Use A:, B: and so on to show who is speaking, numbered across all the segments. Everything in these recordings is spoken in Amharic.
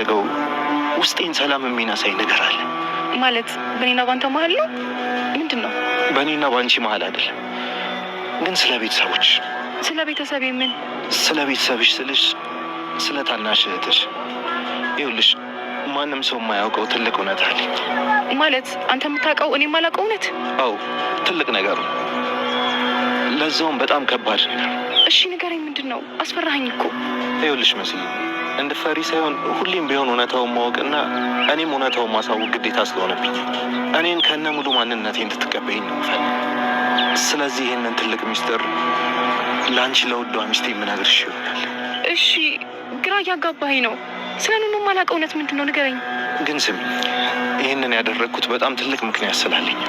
A: ለገው ውስጤን ሰላም የሚነሳኝ ነገር አለ።
B: ማለት በኔና ባንተ መሀል ነው? ምንድነው?
A: በኔና ባንቺ መሀል አይደለም፣ ግን ስለ ቤተሰቦች።
B: ስለ ቤተሰብ ምን?
A: ስለ ቤተሰብሽ ስልሽ ስለ ታናሽ እህትሽ። ይኸውልሽ ማንም ሰው የማያውቀው ትልቅ እውነት አለ።
B: ማለት አንተ የምታውቀው እኔ የማላውቀው እውነት?
A: አዎ ትልቅ ነገር ነው፣ ለዛውም በጣም ከባድ ነገር።
B: እሺ ንገረኝ፣ ምንድን ነው? አስፈራኸኝ እኮ።
A: ይኸውልሽ መስዬ እንድፈሪ ሳይሆን ሁሌም ቢሆን እውነታውን ማወቅና እኔም እውነታውን ማሳወቅ ግዴታ ስለሆነብኝ እኔን ከነ ሙሉ ማንነቴ እንድትቀበይኝ ነው የምፈልገው። ስለዚህ ይህንን ትልቅ ሚስጥር ለአንቺ ለውዷ ሚስቴ የምነግርሽ ይሆናል።
B: እሺ ግራ እያጋባኸኝ ነው። ስለ ኑኑ የማላውቀው እውነት ምንድን ነው? ንገረኝ።
A: ግን ስሚ፣ ይህንን ያደረግኩት በጣም ትልቅ ምክንያት ስላለኝ።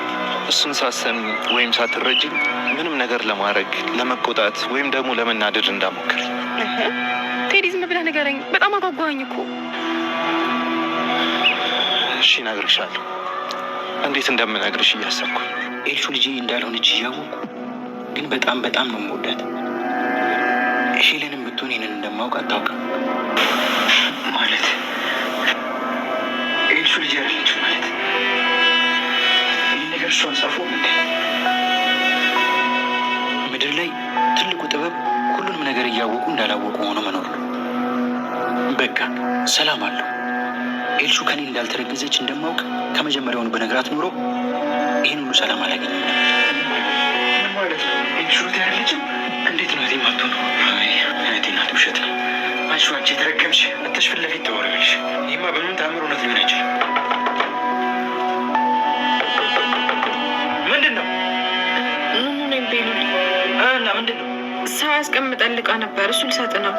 A: እሱን ሳሰሚ ወይም ሳትረጂ ምንም ነገር ለማድረግ ለመቆጣት ወይም ደግሞ ለመናደድ እንዳሞክር።
B: ቴዲ ዝም ብለህ ንገረኝ፣ በጣም አጓጓኝ እኮ።
A: እሺ እነግርሻለሁ። እንዴት እንደምነግርሽ እያሰብኩ።
C: ኤልሹ ልጅ እንዳልሆነች እያወቁ ግን በጣም ነው የምወዳት። ሄለንም ብትሆን ይህንን እንደማውቅ አታውቅም። ማለት ኤልሹ ልጅ ያለች ማለት ይህ ነገር እሷን ጻፎ ምድር ላይ ትልቁ ጥበብ ሁሉንም ነገር እያወቁ እንዳላወቁ ሆኖ መኖር ነው። በቃ ሰላም አለው። ኤልሹ ከኔ እንዳልተረገዘች እንደማውቅ ከመጀመሪያውኑ በነገራት ኖሮ ይህን ሁሉ ሰላም አላገኝም። ማለት ነው ኤልሹ ያለችም እንዴት ነው ማቶ ነው? እህቴ ናት። ውሸት ነው። አንቺ የተረገምሽ መተሽ ፊት ለፊት ተወሪልሽ። ይህማ በምን ተአምር እውነት ሊሆን አይችልም። ምንድን ነው?
B: ኑኑ ነኝ ቤሉል።
C: እና ምንድን ነው?
B: ሰው ያስቀምጠን ልቃ ነበር፣ እሱ ልሰጥ ነው።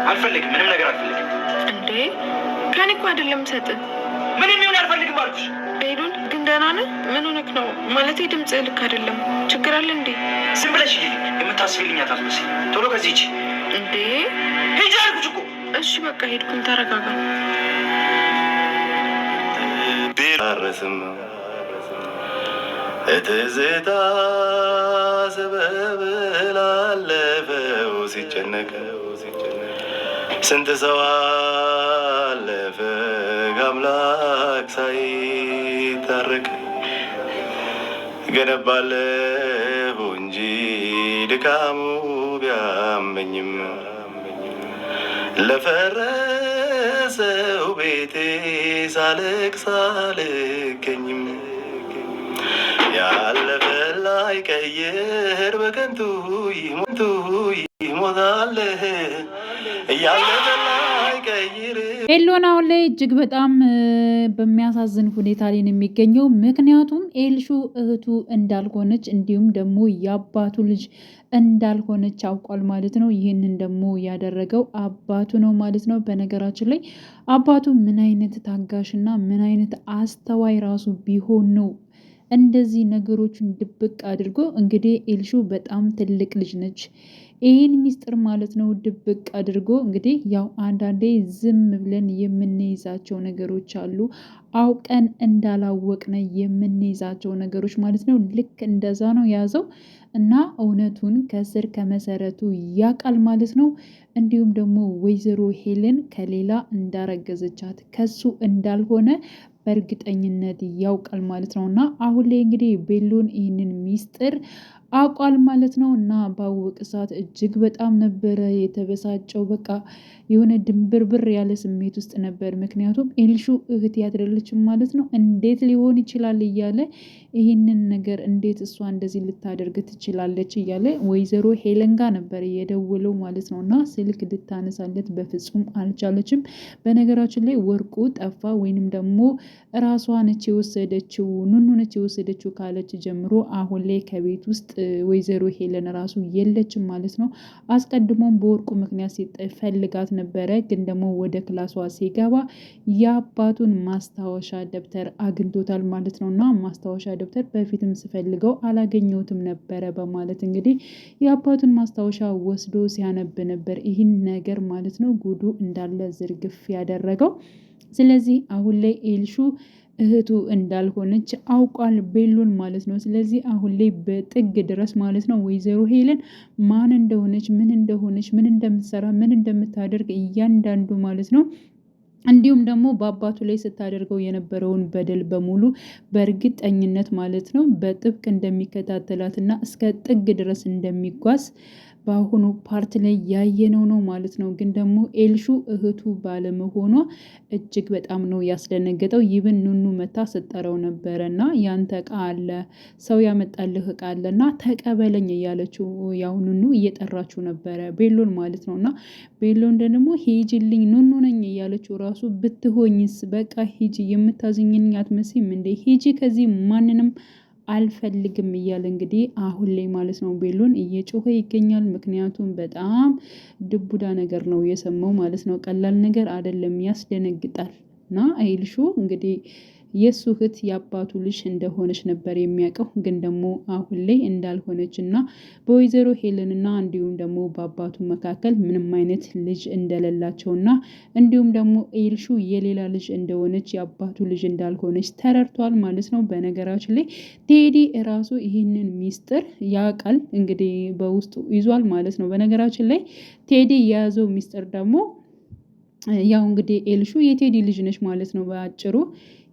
C: አልፈልግም፣ ምንም ነገር አልፈልግም።
B: እንዴ ከኔ እኮ አይደለም ሰጥ።
C: ምን የሚሆን አልፈልግም አልኩሽ።
B: ቤሉል ግን ደህና ነህ? ምን ሆነክ ነው? ማለቴ ድምፅ ልክ አይደለም። ችግር አለ እንዴ?
C: ዝም ብለሽ የምታስቢልኝ አታስመስይ። ቶሎ ከዚህ ሂጂ።
B: እንዴ
C: ሂጂ አልኩሽ እኮ።
B: እሺ በቃ ሄድኩኝ፣ ተረጋጋ።
A: ቤራረስም እትዝታ ሰበብ ላለፈው ሲጨነቅ ስንት ሰው አለፈ ከአምላክ ሳይታረቅ። ገነባለሁ እንጂ ድካሙ ቢያመኝም ለፈረሰው ቤቴ ሳለቅስ አልገኝም። ያለፈ ላይ ቀይር በከንቱ ይሞታል። ያለፈ ላይ ቀይር።
D: ኤሎን አሁን ላይ እጅግ በጣም በሚያሳዝን ሁኔታ ላይ ነው የሚገኘው። ምክንያቱም ኤልሹ እህቱ እንዳልሆነች እንዲሁም ደግሞ የአባቱ ልጅ እንዳልሆነች አውቋል ማለት ነው። ይህንን ደግሞ ያደረገው አባቱ ነው ማለት ነው። በነገራችን ላይ አባቱ ምን አይነት ታጋሽና ምን አይነት አስተዋይ ራሱ ቢሆን ነው እንደዚህ ነገሮችን ድብቅ አድርጎ። እንግዲህ ኤልሹ በጣም ትልቅ ልጅ ነች። ይህን ሚስጥር ማለት ነው ድብቅ አድርጎ እንግዲህ ያው አንዳንዴ ዝም ብለን የምንይዛቸው ነገሮች አሉ፣ አውቀን እንዳላወቅነ የምንይዛቸው ነገሮች ማለት ነው። ልክ እንደዛ ነው የያዘው እና እውነቱን ከስር ከመሰረቱ ያውቃል ማለት ነው። እንዲሁም ደግሞ ወይዘሮ ሄለን ከሌላ እንዳረገዘቻት ከሱ እንዳልሆነ በእርግጠኝነት ያውቃል ማለት ነው። እና አሁን ላይ እንግዲህ ቤሎን ይህንን ሚስጥር አውቋል ማለት ነው። እና ባወቀ ሰዓት እጅግ በጣም ነበረ የተበሳጨው። በቃ የሆነ ድንብርብር ያለ ስሜት ውስጥ ነበር። ምክንያቱም ኤልሹ እህት ያደረለችም ማለት ነው። እንዴት ሊሆን ይችላል እያለ ይህንን ነገር እንዴት እሷ እንደዚህ ልታደርግ ትችላለች እያለ ወይዘሮ ሄለን ጋር ነበር የደወለው ማለት ነው። እና ስልክ ልታነሳለት በፍጹም አልቻለችም። በነገራችን ላይ ወርቁ ጠፋ ወይንም ደግሞ ራሷ ነች የወሰደችው ኑኑ ነች የወሰደችው ካለች ጀምሮ አሁን ላይ ከቤት ውስጥ ወይዘሮ ሄለን ራሱ የለችም ማለት ነው። አስቀድሞም በወርቁ ምክንያት ሲፈልጋት ነበረ። ግን ደግሞ ወደ ክላሷ ሲገባ የአባቱን ማስታወሻ ደብተር አግኝቶታል ማለት ነው። እና ማስታወሻ ደብተር በፊትም ስፈልገው አላገኘሁትም ነበረ በማለት እንግዲህ የአባቱን ማስታወሻ ወስዶ ሲያነብ ነበር። ይህን ነገር ማለት ነው ጉዱ እንዳለ ዝርግፍ ያደረገው። ስለዚህ አሁን ላይ ኤልሹ እህቱ እንዳልሆነች አውቋል ቤሎን ማለት ነው። ስለዚህ አሁን ላይ በጥግ ድረስ ማለት ነው ወይዘሮ ሄለን ማን እንደሆነች ምን እንደምትሰራ ምን እንደምታደርግ እያንዳንዱ ማለት ነው እንዲሁም ደግሞ በአባቱ ላይ ስታደርገው የነበረውን በደል በሙሉ በእርግጠኝነት ማለት ነው በጥብቅ እንደሚከታተላትና እስከ ጥግ ድረስ እንደሚጓዝ በአሁኑ ፓርት ላይ ያየነው ነው ማለት ነው። ግን ደግሞ ኤልሹ እህቱ ባለመሆኗ እጅግ በጣም ነው ያስደነገጠው። ይብን ኑኑ መታ ስጠረው ነበረ እና ያንተ እቃ አለ ሰው ያመጣልህ እቃ አለ እና ተቀበለኝ እያለችው ያው ኑኑ እየጠራችው ነበረ ቤሎን ማለት ነው። እና ቤሎን ደግሞ ሂጂልኝ ኑኑ ነኝ እያለችው ራሱ ብትሆኝስ በቃ ሂጂ የምታዝኝኝ አትመስይም እንዴ ሂጂ ከዚህ ማንንም አልፈልግም እያለ እንግዲህ አሁን ላይ ማለት ነው ቤሎን እየጮኸ ይገኛል። ምክንያቱም በጣም ድቡዳ ነገር ነው የሰማው ማለት ነው። ቀላል ነገር አይደለም፣ ያስደነግጣል። እና ኤልሹ እንግዲህ የእሱ እህት የአባቱ ልጅ እንደሆነች ነበር የሚያውቀው። ግን ደግሞ አሁን ላይ እንዳልሆነች እና በወይዘሮ ሄለን እና እንዲሁም ደግሞ በአባቱ መካከል ምንም አይነት ልጅ እንደሌላቸው እና እንዲሁም ደግሞ ኤልሹ የሌላ ልጅ እንደሆነች የአባቱ ልጅ እንዳልሆነች ተረድቷል ማለት ነው። በነገራችን ላይ ቴዲ እራሱ ይህንን ሚስጥር ያውቃል እንግዲህ በውስጡ ይዟል ማለት ነው። በነገራችን ላይ ቴዲ የያዘው ሚስጥር ደግሞ ያው እንግዲህ ኤልሹ የቴዲ ልጅ ነች ማለት ነው በአጭሩ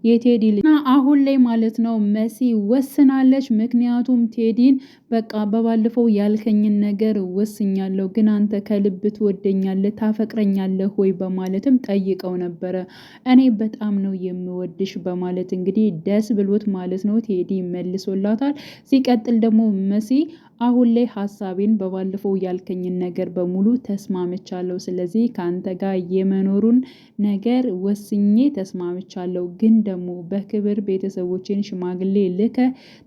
D: የቴዲ ልጅ እና አሁን ላይ ማለት ነው መሲ ወስናለች። ምክንያቱም ቴዲን በቃ በባለፈው ያልከኝን ነገር ወስኛለሁ፣ ግን አንተ ከልብ ትወደኛለህ ታፈቅረኛለህ ወይ በማለትም ጠይቀው ነበረ። እኔ በጣም ነው የምወድሽ በማለት እንግዲህ ደስ ብሎት ማለት ነው ቴዲ መልሶላታል። ሲቀጥል ደግሞ መሲ አሁን ላይ ሀሳቤን በባለፈው ያልከኝን ነገር በሙሉ ተስማምቻለሁ። ስለዚህ ከአንተ ጋር የመኖሩን ነገር ወስኜ ተስማምቻለሁ፣ ግን ደግሞ በክብር ቤተሰቦችን ሽማግሌ ልከ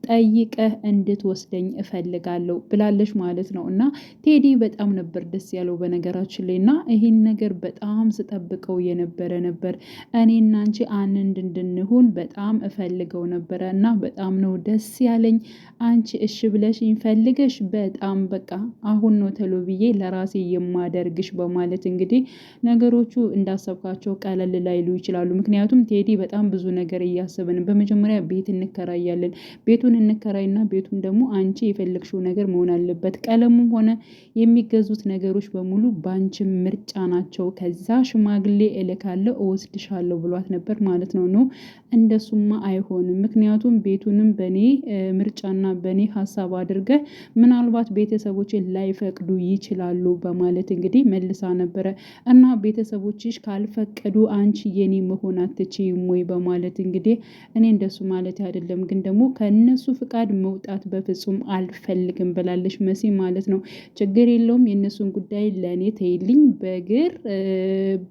D: ጠይቀህ እንድትወስደኝ እፈልጋለሁ ብላለች ማለት ነው። እና ቴዲ በጣም ነበር ደስ ያለው በነገራችን ላይ እና ይህን ነገር በጣም ስጠብቀው የነበረ ነበር። እኔና አንቺ አንድ እንድንሆን በጣም እፈልገው ነበረ እና በጣም ነው ደስ ያለኝ። አንቺ እሺ ብለሽኝ ፈልገሽ በጣም በቃ አሁን ነው ተሎ ብዬ ለራሴ የማደርግሽ በማለት እንግዲህ ነገሮቹ እንዳሰብካቸው ቀለል ላይሉ ይችላሉ። ምክንያቱም ቴዲ በጣም ብዙ ነገር እያሰብን በመጀመሪያ ቤት እንከራያለን፣ ቤቱን እንከራይና ቤቱን ደግሞ አንቺ የፈለግሽው ነገር መሆን አለበት፣ ቀለሙም ሆነ የሚገዙት ነገሮች በሙሉ በአንቺ ምርጫ ናቸው፣ ከዛ ሽማግሌ እልካለሁ እወስድሻለሁ ብሏት ነበር ማለት ነው። ነው እንደሱማ አይሆንም፣ ምክንያቱም ቤቱንም በኔ ምርጫና በኔ ሀሳብ አድርገ ምናልባት ቤተሰቦችን ላይፈቅዱ ይችላሉ በማለት እንግዲህ መልሳ ነበረ። እና ቤተሰቦችሽ ካልፈቀዱ አንቺ የኔ መሆን አትችይም ወይ በማለት እንግዲህ እኔ እንደሱ ማለት አይደለም፣ ግን ደግሞ ከነሱ ፍቃድ መውጣት በፍጹም አልፈልግም ብላለች መሲ ማለት ነው። ችግር የለውም የእነሱን ጉዳይ ለእኔ ተይልኝ፣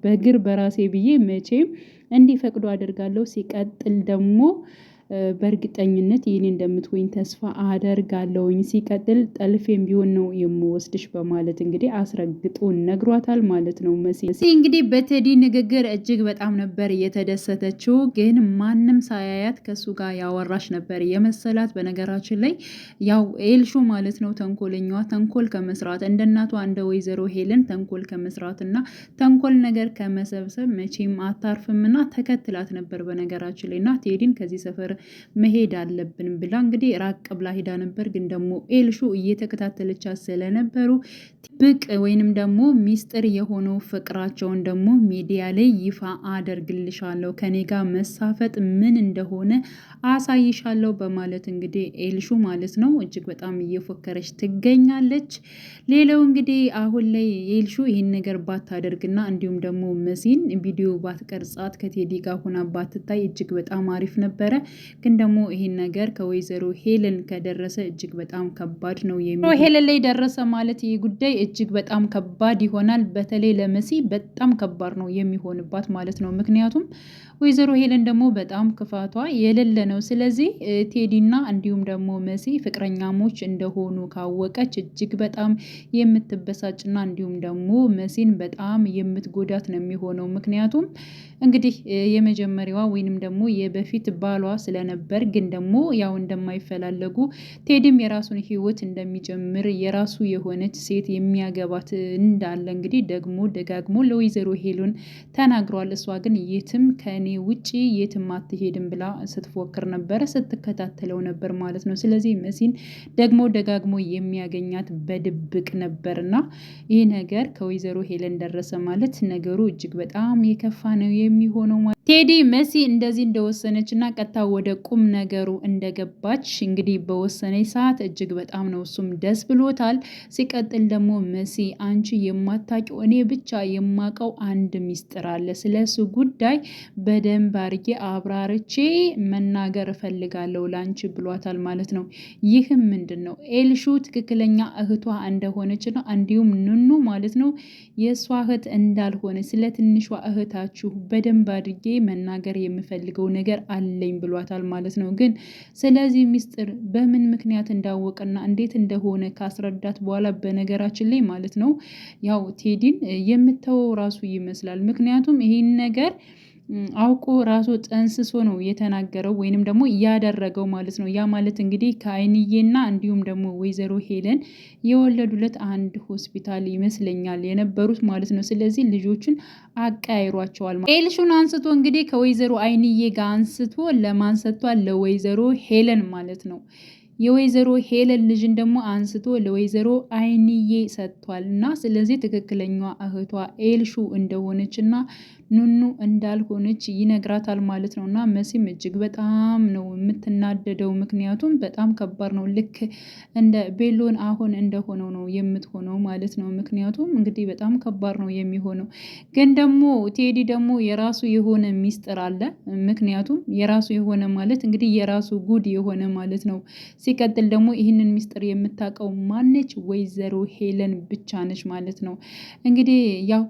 D: በግር በራሴ ብዬ መቼም እንዲፈቅዱ አደርጋለሁ። ሲቀጥል ደግሞ በእርግጠኝነት ይህን እንደምትሆኝ ተስፋ አደርጋለሁኝ። ሲቀጥል ጠልፌም ቢሆን ነው የምወስድሽ በማለት እንግዲህ አስረግጦ ነግሯታል ማለት ነው። መሲ እንግዲህ በቴዲ ንግግር እጅግ በጣም ነበር የተደሰተችው፣ ግን ማንም ሳያያት ከሱ ጋር ያወራሽ ነበር የመሰላት። በነገራችን ላይ ያው ኤልሹ ማለት ነው ተንኮለኛዋ፣ ተንኮል ከመስራት እንደ እናቷ እንደ ወይዘሮ ሄለን ተንኮል ከመስራት እና ተንኮል ነገር ከመሰብሰብ መቼም አታርፍምና ተከትላት ነበር በነገራችን ላይ እና ቴዲን ከዚህ ሰፈር መሄድ አለብን ብላ እንግዲህ ራቅ ብላ ሄዳ ነበር። ግን ደግሞ ኤልሹ እየተከታተለቻት ስለነበሩ ብቅ ወይንም ደግሞ ሚስጥር የሆነው ፍቅራቸውን ደግሞ ሚዲያ ላይ ይፋ አደርግልሻለሁ፣ ከኔ ጋር መሳፈጥ ምን እንደሆነ አሳይሻለሁ በማለት እንግዲህ ኤልሹ ማለት ነው እጅግ በጣም እየፎከረች ትገኛለች። ሌላው እንግዲህ አሁን ላይ ኤልሹ ይህን ነገር ባታደርግና እንዲሁም ደግሞ መሲን ቪዲዮ ባትቀርጻት ከቴዲ ጋር ሆና ባትታይ እጅግ በጣም አሪፍ ነበረ። ግን ደግሞ ይህን ነገር ከወይዘሮ ሄለን ከደረሰ እጅግ በጣም ከባድ ነው። ሄለን ላይ ደረሰ ማለት ይህ ጉዳይ እጅግ በጣም ከባድ ይሆናል። በተለይ ለመሲ በጣም ከባድ ነው የሚሆንባት ማለት ነው። ምክንያቱም ወይዘሮ ሄለን ደግሞ በጣም ክፋቷ የሌለ ነው። ስለዚህ ቴዲና እንዲሁም ደግሞ መሲ ፍቅረኛሞች እንደሆኑ ካወቀች እጅግ በጣም የምትበሳጭና እንዲሁም ደግሞ መሲን በጣም የምትጎዳት ነው የሚሆነው። ምክንያቱም እንግዲህ የመጀመሪያዋ ወይንም ደግሞ የበፊት ባሏ ስለነበር ግን ደግሞ ያው እንደማይፈላለጉ ቴዲም የራሱን ህይወት እንደሚጀምር የራሱ የሆነች ሴት የሚያገባት እንዳለ እንግዲህ ደግሞ ደጋግሞ ለወይዘሮ ሄሉን ተናግሯል። እሷ ግን የትም ከእኔ ውጪ የትም አትሄድም ብላ ስትፎክር ነበረ፣ ስትከታተለው ነበር ማለት ነው። ስለዚህ መሲን ደግሞ ደጋግሞ የሚያገኛት በድብቅ ነበርና ይህ ነገር ከወይዘሮ ሄለን ደረሰ ማለት ነገሩ እጅግ በጣም የከፋ ነው የሚሆነው። ቴዲ መሲ እንደዚህ እንደወሰነች እና ቀጥታ ወደ ቁም ነገሩ እንደገባች እንግዲህ በወሰነች ሰዓት እጅግ በጣም ነው እሱም ደስ ብሎታል። ሲቀጥል ደግሞ መሲ አንቺ የማታውቂው እኔ ብቻ የማውቀው አንድ ሚስጥር አለ፣ ስለሱ ጉዳይ በደንብ አርጌ አብራርቼ መናገር እፈልጋለሁ ላንቺ ብሏታል ማለት ነው። ይህም ምንድን ነው? ኤልሹ ትክክለኛ እህቷ እንደሆነች ነው፣ እንዲሁም ኑኑ ማለት ነው የእሷ እህት እንዳልሆነ ስለ ትንሿ እህታችሁ በደንብ አድርጌ መናገር የምፈልገው ነገር አለኝ ብሏታል ማለት ነው። ግን ስለዚህ ሚስጥር በምን ምክንያት እንዳወቀና እንዴት እንደሆነ ካስረዳት በኋላ በነገራችን ላይ ማለት ነው ያው ቴዲን የምተወው ራሱ ይመስላል። ምክንያቱም ይሄን ነገር አውቆ ራሱ ጠንስሶ ነው የተናገረው ወይንም ደግሞ ያደረገው ማለት ነው። ያ ማለት እንግዲህ ከአይንዬና እንዲሁም ደግሞ ወይዘሮ ሄለን የወለዱለት አንድ ሆስፒታል ይመስለኛል የነበሩት ማለት ነው። ስለዚህ ልጆችን አቀያይሯቸዋል። ኤልሹን አንስቶ እንግዲህ ከወይዘሮ አይንዬ ጋር አንስቶ ለማን ሰጥቷል? ለወይዘሮ ሄለን ማለት ነው። የወይዘሮ ሄለን ልጅን ደግሞ አንስቶ ለወይዘሮ አይንዬ ሰጥቷል። እና ስለዚህ ትክክለኛዋ እህቷ ኤልሹ እንደሆነች እና ኑኑ እንዳልሆነች ይነግራታል ማለት ነው። እና መሲም እጅግ በጣም ነው የምትናደደው፣ ምክንያቱም በጣም ከባድ ነው። ልክ እንደ ቤሎን አሁን እንደሆነው ነው የምትሆነው ማለት ነው። ምክንያቱም እንግዲህ በጣም ከባድ ነው የሚሆነው። ግን ደግሞ ቴዲ ደግሞ የራሱ የሆነ ሚስጥር አለ። ምክንያቱም የራሱ የሆነ ማለት እንግዲህ የራሱ ጉድ የሆነ ማለት ነው። ሲቀጥል ደግሞ ይህንን ሚስጥር የምታውቀው ማነች? ወይዘሮ ሄለን ብቻ ነች ማለት ነው። እንግዲህ ያው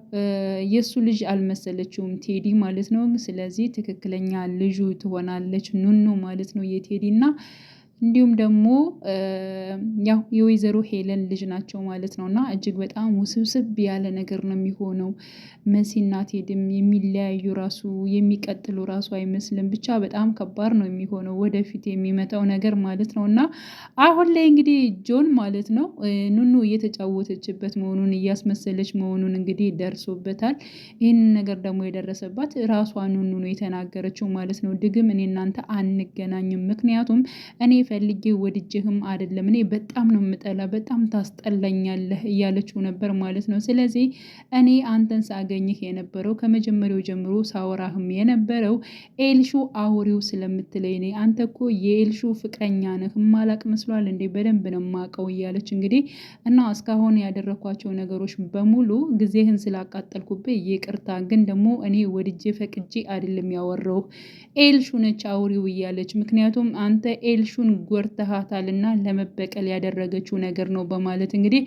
D: የእሱ ልጅ አልመሰለችውም ቴዲ ማለት ነው። ስለዚህ ትክክለኛ ልጁ ትሆናለች ኑኑ ማለት ነው የቴዲ እና እንዲሁም ደግሞ ያው የወይዘሮ ሄለን ልጅ ናቸው ማለት ነው። እና እጅግ በጣም ውስብስብ ያለ ነገር ነው የሚሆነው። መሲና ቴድም የሚለያዩ ራሱ የሚቀጥሉ ራሱ አይመስልም። ብቻ በጣም ከባድ ነው የሚሆነው ወደፊት የሚመጣው ነገር ማለት ነው። እና አሁን ላይ እንግዲህ ጆን ማለት ነው ኑኑ እየተጫወተችበት መሆኑን እያስመሰለች መሆኑን እንግዲህ ደርሶበታል። ይህንን ነገር ደግሞ የደረሰባት ራሷ ኑኑ ነው የተናገረችው ማለት ነው። ድግም እኔ እናንተ አንገናኝም፣ ምክንያቱም እኔ ፈልጌ ወድጄህም አይደለም፣ እኔ በጣም ነው የምጠላ፣ በጣም ታስጠላኛለህ እያለችው ነበር ማለት ነው። ስለዚህ እኔ አንተን ሳገኝህ የነበረው ከመጀመሪያው ጀምሮ ሳወራህም የነበረው ኤልሹ አውሬው ስለምትለኝ ነኝ። አንተ እኮ የኤልሹ ፍቅረኛ ነህ፣ ማላቅ መስሏል እንዴ? በደንብ ነው ማቀው እያለች እንግዲህ እና እስካሁን ያደረኳቸው ነገሮች በሙሉ ጊዜህን ስላቃጠልኩብህ ይቅርታ፣ ግን ደግሞ እኔ ወድጄ ፈቅጄ አይደለም ያወራው፣ ኤልሹ ነች አውሬው እያለች ምክንያቱም አንተ ኤልሹን ጎርተሃታልና ለመበቀል ያደረገችው ነገር ነው በማለት እንግዲህ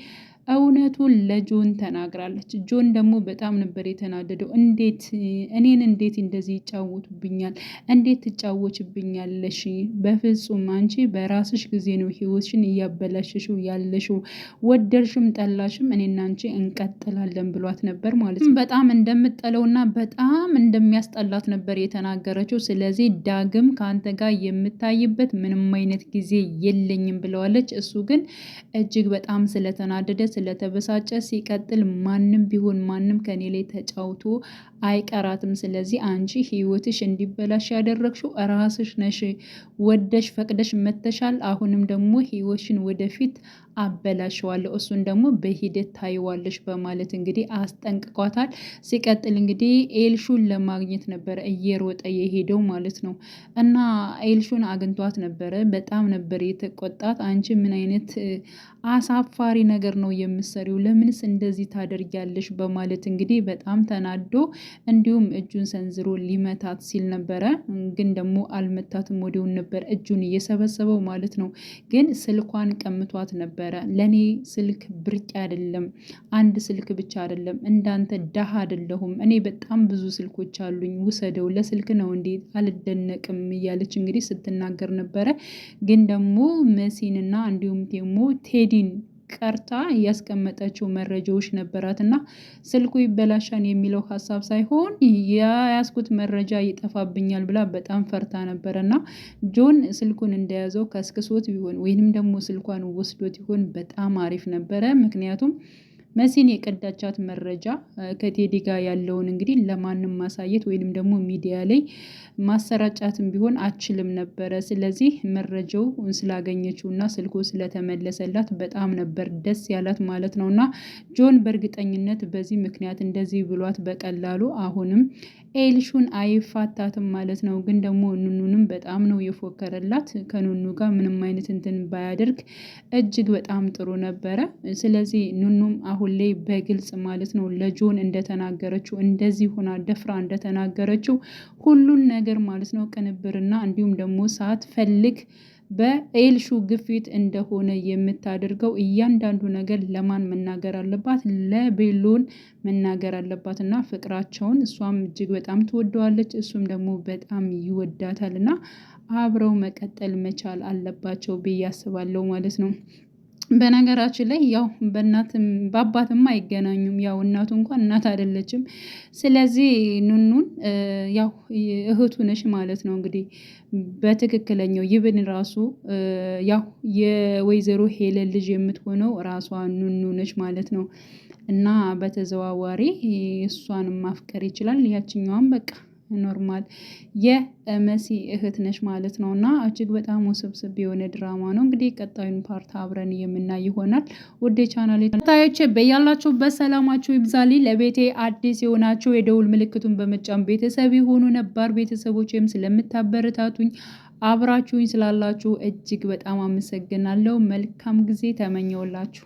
D: እውነቱን ለጆን ተናግራለች። ጆን ደግሞ በጣም ነበር የተናደደው። እኔን እንዴት እንደዚህ ይጫወቱብኛል? እንዴት ትጫወችብኛለሽ? በፍጹም አንቺ በራስሽ ጊዜ ነው ህይወትሽን እያበላሽሽው ያለሽው። ወደድሽም ጠላሽም እኔና አንቺ እንቀጥላለን ብሏት ነበር ማለት ነው። በጣም እንደምጠለውና በጣም እንደሚያስጠላት ነበር የተናገረችው። ስለዚህ ዳግም ከአንተ ጋር የምታይበት ምንም አይነት ጊዜ የለኝም ብለዋለች። እሱ ግን እጅግ በጣም ስለተናደደ ስለተበሳጨ ሲቀጥል ማንም ቢሆን ማንም ከኔ ላይ ተጫውቶ አይቀራትም። ስለዚህ አንቺ ህይወትሽ እንዲበላሽ ያደረግሽው ራስሽ ነሽ። ወደሽ ፈቅደሽ መተሻል። አሁንም ደግሞ ህይወትሽን ወደፊት አበላሸዋለሁ፣ እሱን ደግሞ በሂደት ታይዋለሽ በማለት እንግዲህ አስጠንቅቋታል። ሲቀጥል እንግዲህ ኤልሹን ለማግኘት ነበረ እየሮጠ የሄደው ማለት ነው። እና ኤልሹን አግኝቷት ነበረ። በጣም ነበር የተቆጣት። አንቺ ምን አይነት አሳፋሪ ነገር ነው የምትሰሪው? ለምንስ እንደዚህ ታደርጊያለሽ? በማለት እንግዲህ በጣም ተናዶ እንዲሁም እጁን ሰንዝሮ ሊመታት ሲል ነበረ። ግን ደግሞ አልመታትም፣ ወዲያውን ነበር እጁን እየሰበሰበው ማለት ነው። ግን ስልኳን ቀምቷት ነበረ። ለእኔ ስልክ ብርቅ አይደለም፣ አንድ ስልክ ብቻ አይደለም፣ እንዳንተ ደሃ አይደለሁም፣ እኔ በጣም ብዙ ስልኮች አሉኝ፣ ውሰደው፣ ለስልክ ነው እንዴ? አልደነቅም እያለች እንግዲህ ስትናገር ነበረ። ግን ደግሞ መሲንና እንዲሁም ደግሞ ቴዲን ቀርታ ያስቀመጠችው መረጃዎች ነበራት እና ስልኩ ይበላሻን የሚለው ሀሳብ ሳይሆን የያዝኩት መረጃ ይጠፋብኛል ብላ በጣም ፈርታ ነበረ እና ጆን ስልኩን እንደያዘው ከስክሶት ቢሆን ወይንም ደግሞ ስልኳን ወስዶት ይሆን በጣም አሪፍ ነበረ። ምክንያቱም መሲን የቀዳቻት መረጃ ከቴዲ ጋር ያለውን እንግዲህ ለማንም ማሳየት ወይንም ደግሞ ሚዲያ ላይ ማሰራጫትም ቢሆን አችልም ነበረ። ስለዚህ መረጃው ስላገኘችው እና ስልኩ ስለተመለሰላት በጣም ነበር ደስ ያላት ማለት ነው። እና ጆን በእርግጠኝነት በዚህ ምክንያት እንደዚህ ብሏት በቀላሉ አሁንም ኤልሹን አይፋታትም ማለት ነው። ግን ደግሞ ኑኑንም በጣም ነው የፎከረላት። ከኑኑ ጋር ምንም አይነት እንትን ባያደርግ እጅግ በጣም ጥሩ ነበረ። ስለዚህ ኑኑም አሁን ላይ በግልጽ ማለት ነው ለጆን እንደተናገረችው እንደዚህ ሆና ደፍራ እንደተናገረችው ሁሉን ነገር ማለት ነው ቅንብርና እንዲሁም ደግሞ ሳትፈልግ በኤልሹ ግፊት እንደሆነ የምታደርገው እያንዳንዱ ነገር ለማን መናገር አለባት? ለቤሎን መናገር አለባት እና ፍቅራቸውን እሷም እጅግ በጣም ትወደዋለች፣ እሱም ደግሞ በጣም ይወዳታል እና አብረው መቀጠል መቻል አለባቸው ብዬ አስባለሁ ማለት ነው። በነገራችን ላይ ያው በእናትም በአባትም አይገናኙም። ያው እናቱ እንኳን እናት አይደለችም። ስለዚህ ኑኑን ያው እህቱ ነሽ ማለት ነው እንግዲህ በትክክለኛው ይብን ራሱ ያው የወይዘሮ ሄለን ልጅ የምትሆነው ራሷ ኑኑ ነች ማለት ነው። እና በተዘዋዋሪ እሷንም ማፍቀር ይችላል። ያችኛዋም በቃ ኖርማል የመሲ እህት ነች ማለት ነው። እና እጅግ በጣም ውስብስብ የሆነ ድራማ ነው። እንግዲህ ቀጣዩን ፓርት አብረን የምናይ ይሆናል። ውድ ቻናሌ ታዮቼ በያላችሁበት ሰላማችሁ ይብዛልኝ። ለቤቴ አዲስ የሆናችሁ የደውል ምልክቱን በመጫን ቤተሰብ የሆኑ ነባር ቤተሰቦችም ስለምታበረታቱኝ አብራችሁኝ ስላላችሁ እጅግ በጣም አመሰግናለሁ። መልካም ጊዜ ተመኘውላችሁ።